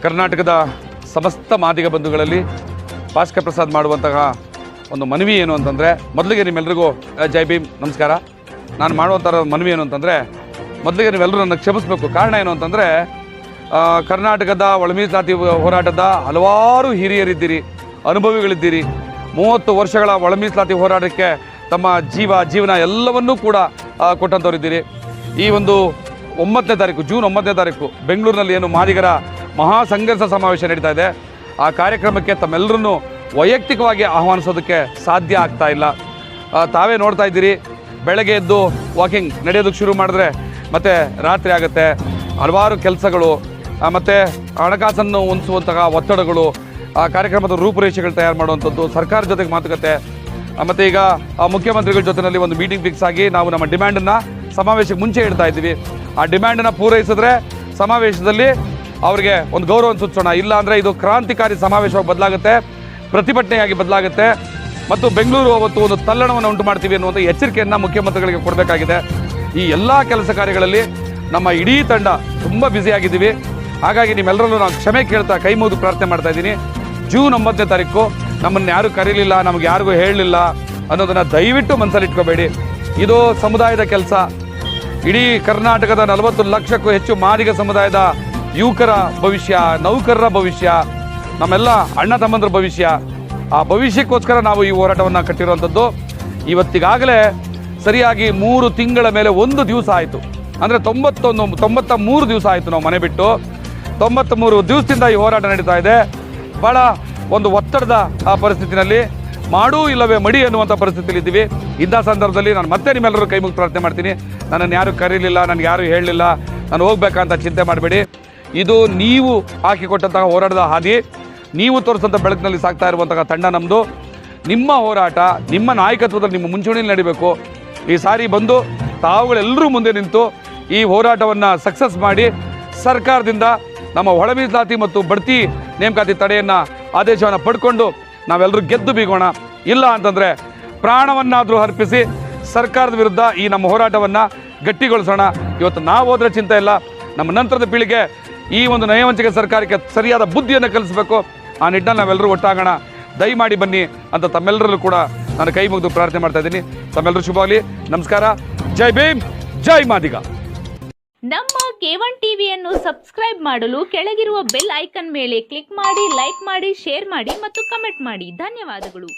ಕರ್ನಾಟಕದ ಸಮಸ್ತ ಮಾದಿಗ ಬಂಧುಗಳಲ್ಲಿ ಭಾಸ್ಕರ್ ಪ್ರಸಾದ್ ಮಾಡುವಂತಹ ಒಂದು ಮನವಿ ಏನು ಅಂತಂದರೆ, ಮೊದಲಿಗೆ ನಿಮ್ಮೆಲ್ಲರಿಗೂ ಜೈ ಭೀಮ್, ನಮಸ್ಕಾರ. ನಾನು ಮಾಡುವಂಥ ಮನವಿ ಏನು ಅಂತಂದರೆ, ಮೊದಲಿಗೆ ನೀವೆಲ್ಲರೂ ನನ್ನ ಕ್ಷಮಿಸಬೇಕು. ಕಾರಣ ಏನು ಅಂತಂದರೆ, ಕರ್ನಾಟಕದ ಒಳ ಮೀಸಲಾತಿ ಹೋರಾಟದ ಹಲವಾರು ಹಿರಿಯರಿದ್ದೀರಿ, ಅನುಭವಿಗಳಿದ್ದೀರಿ. 30 ವರ್ಷಗಳ ಒಳ ಮೀಸಲಾತಿ ಹೋರಾಟಕ್ಕೆ ತಮ್ಮ ಜೀವನ ಎಲ್ಲವನ್ನೂ ಕೂಡ ಕೊಟ್ಟಂಥವರಿದ್ದೀರಿ. ಈ ಒಂದು 9ನೇ ತಾರೀಕು, ಜೂನ್ 9ನೇ ತಾರೀಕು ಬೆಂಗಳೂರಿನಲ್ಲಿ ಏನು ಮಾದಿಗರ ಮಹಾ ಸಂಘರ್ಷ ಸಮಾವೇಶ ನಡೀತಾ ಇದೆ, ಆ ಕಾರ್ಯಕ್ರಮಕ್ಕೆ ತಮ್ಮೆಲ್ಲರನ್ನು ವೈಯಕ್ತಿಕವಾಗಿ ಆಹ್ವಾನಿಸೋದಕ್ಕೆ ಸಾಧ್ಯ ಆಗ್ತಾ ಇಲ್ಲ. ತಾವೇ ನೋಡ್ತಾ ಇದ್ದೀರಿ, ಬೆಳಗ್ಗೆ ಎದ್ದು ವಾಕಿಂಗ್ ನಡೆಯೋದಕ್ಕೆ ಶುರು ಮಾಡಿದ್ರೆ ಮತ್ತು ರಾತ್ರಿ ಆಗುತ್ತೆ. ಹಲವಾರು ಕೆಲಸಗಳು ಮತ್ತು ಹಣಕಾಸನ್ನು ಹೊಂದಿಸುವಂತಹ ಒತ್ತಡಗಳು, ಆ ಕಾರ್ಯಕ್ರಮದ ರೂಪುರೇಷೆಗಳು ತಯಾರು ಮಾಡುವಂಥದ್ದು, ಸರ್ಕಾರ ಜೊತೆಗೆ ಮಾತುಕತೆ, ಮತ್ತು ಈಗ ಮುಖ್ಯಮಂತ್ರಿಗಳ ಜೊತೆಯಲ್ಲಿ ಒಂದು ಮೀಟಿಂಗ್ ಫಿಕ್ಸ್ ಆಗಿ ನಾವು ನಮ್ಮ ಡಿಮ್ಯಾಂಡನ್ನು ಸಮಾವೇಶಕ್ಕೆ ಮುಂಚೆ ಇಡ್ತಾ ಇದ್ದೀವಿ. ಆ ಡಿಮ್ಯಾಂಡನ್ನು ಪೂರೈಸಿದ್ರೆ ಸಮಾವೇಶದಲ್ಲಿ ಅವರಿಗೆ ಒಂದು ಗೌರವ ಸೂಚಿಸೋಣ. ಇಲ್ಲ ಅಂದರೆ ಇದು ಕ್ರಾಂತಿಕಾರಿ ಸಮಾವೇಶವಾಗಿ ಬದಲಾಗುತ್ತೆ, ಪ್ರತಿಭಟನೆಯಾಗಿ ಬದಲಾಗುತ್ತೆ ಮತ್ತು ಬೆಂಗಳೂರು ಅವತ್ತು ಒಂದು ತಲ್ಲಣವನ್ನು ಉಂಟು ಮಾಡ್ತೀವಿ ಅನ್ನುವಂಥ ಎಚ್ಚರಿಕೆಯನ್ನು ಮುಖ್ಯಮಂತ್ರಿಗಳಿಗೆ ಕೊಡಬೇಕಾಗಿದೆ. ಈ ಎಲ್ಲ ಕೆಲಸ ಕಾರ್ಯಗಳಲ್ಲಿ ನಮ್ಮ ಇಡೀ ತಂಡ ತುಂಬ ಬ್ಯುಸಿಯಾಗಿದ್ದೀವಿ. ಹಾಗಾಗಿ ನಿಮ್ಮೆಲ್ಲರಲ್ಲೂ ನಾನು ಕ್ಷಮೆ ಕೇಳ್ತಾ ಕೈ ಮುಗಿದು ಪ್ರಾರ್ಥನೆ ಮಾಡ್ತಾ ಇದ್ದೀನಿ. ಜೂನ್ 9ನೇ ತಾರೀಕು ನಮ್ಮನ್ನು ಯಾರೂ ಕರೀಲಿಲ್ಲ, ನಮಗೆ ಯಾರಿಗೂ ಹೇಳಲಿಲ್ಲ ಅನ್ನೋದನ್ನು ದಯವಿಟ್ಟು ಮನಸ್ಸಲ್ಲಿ ಇಟ್ಕೋಬೇಡಿ. ಇದು ಸಮುದಾಯದ ಕೆಲಸ. ಇಡೀ ಕರ್ನಾಟಕದ 40 ಲಕ್ಷಕ್ಕೂ ಹೆಚ್ಚು ಮಾದಿಗ ಸಮುದಾಯದ ಯುವಕರ ಭವಿಷ್ಯ, ನೌಕರರ ಭವಿಷ್ಯ, ನಮ್ಮೆಲ್ಲ ಅಣ್ಣ ತಮ್ಮಂದ್ರ ಭವಿಷ್ಯ. ಆ ಭವಿಷ್ಯಕ್ಕೋಸ್ಕರ ನಾವು ಈ ಹೋರಾಟವನ್ನು ಕಟ್ಟಿರುವಂಥದ್ದು. ಇವತ್ತಿಗಾಗಲೇ ಸರಿಯಾಗಿ 3 ತಿಂಗಳ ಮೇಲೆ 1 ದಿವಸ ಆಯಿತು. ಅಂದರೆ 93 ದಿವಸ ಆಯಿತು ನಾವು ಮನೆ ಬಿಟ್ಟು. 93 ದಿವಸದಿಂದ ಈ ಹೋರಾಟ ನಡೀತಾ ಇದೆ. ಭಾಳ ಒಂದು ಒತ್ತಡದ ಆ ಪರಿಸ್ಥಿತಿನಲ್ಲಿ, ಮಾಡೂ ಇಲ್ಲವೇ ಮಡಿ ಅನ್ನುವಂಥ ಪರಿಸ್ಥಿತಿಯಲ್ಲಿ ಇದ್ದೀವಿ. ಇಂಥ ಸಂದರ್ಭದಲ್ಲಿ ನಾನು ಮತ್ತೆ ನಿಮ್ಮೆಲ್ಲರೂ ಕೈ ಮುಗಿದು ಪ್ರಾರ್ಥನೆ ಮಾಡ್ತೀನಿ. ನನ್ನನ್ನು ಯಾರೂ ಕರೀಲಿಲ್ಲ, ನನಗೆ ಯಾರೂ ಹೇಳಲಿಲ್ಲ, ನಾನು ಹೋಗ್ಬೇಕಂತ ಚಿಂತೆ ಮಾಡಬೇಡಿ. ಇದು ನೀವು ಹಾಕಿಕೊಟ್ಟಂತಹ ಹೋರಾಟದ ಹಾದಿ, ನೀವು ತೋರಿಸಂಥ ಬೆಳಕಿನಲ್ಲಿ ಸಾಗ್ತಾ ಇರುವಂತಹ ತಂಡ ನಮ್ಮದು. ನಿಮ್ಮ ಹೋರಾಟ ನಿಮ್ಮ ನಾಯಕತ್ವದಲ್ಲಿ ನಿಮ್ಮ ಮುಂಚೂಣಿಯಲ್ಲಿ ನಡೀಬೇಕು. ಈ ಸಾರಿ ಬಂದು ತಾವುಗಳೆಲ್ಲರೂ ಮುಂದೆ ನಿಂತು ಈ ಹೋರಾಟವನ್ನು ಸಕ್ಸಸ್ ಮಾಡಿ ಸರ್ಕಾರದಿಂದ ನಮ್ಮ ಒಳ ಮೀಸಲಾತಿ ಮತ್ತು ಬಡ್ತಿ ನೇಮಕಾತಿ ತಡೆಯನ್ನು ಆದೇಶವನ್ನು ಪಡ್ಕೊಂಡು ನಾವೆಲ್ಲರೂ ಗೆದ್ದು ಬೀಗೋಣ. ಇಲ್ಲ ಅಂತಂದರೆ ಪ್ರಾಣವನ್ನಾದರೂ ಅರ್ಪಿಸಿ ಸರ್ಕಾರದ ವಿರುದ್ಧ ಈ ನಮ್ಮ ಹೋರಾಟವನ್ನು ಗಟ್ಟಿಗೊಳಿಸೋಣ. ಇವತ್ತು ನಾವು ಹೋದರೆ ಚಿಂತೆ ಇಲ್ಲ, ನಮ್ಮ ನಂತರದ ಪೀಳಿಗೆ ಈ ಒಂದು ನಯವಂಚಿಕೆ ಸರ್ಕಾರಕ್ಕೆ ಸರಿಯಾದ ಬುದ್ಧಿಯನ್ನು ಕಲಿಸಬೇಕು. ಆ ನಿಟ್ಟಿನಲ್ಲಿ ನಾವೆಲ್ಲರೂ ಒಟ್ಟಾಗೋಣ. ದಯಮಾಡಿ ಬನ್ನಿ ಅಂತ ತಮ್ಮೆಲ್ಲರಲ್ಲೂ ಕೂಡ ನಾನು ಕೈ ಮುಗಿದು ಪ್ರಾರ್ಥನೆ ಮಾಡ್ತಾ ಇದ್ದೀನಿ. ತಮ್ಮೆಲ್ಲರೂ ಶುಭವಾಗಲಿ. ನಮಸ್ಕಾರ. ಜೈ ಭೀಮ್, ಜೈ ಮಾದಿಗ. ನಮ್ಮ K1 ಟಿವಿಯನ್ನು ಸಬ್ಸ್ಕ್ರೈಬ್ ಮಾಡಲು ಕೆಳಗಿರುವ ಬೆಲ್ ಐಕಾನ್ ಮೇಲೆ ಕ್ಲಿಕ್ ಮಾಡಿ, ಲೈಕ್ ಮಾಡಿ, ಶೇರ್ ಮಾಡಿ ಮತ್ತು ಕಮೆಂಟ್ ಮಾಡಿ. ಧನ್ಯವಾದಗಳು.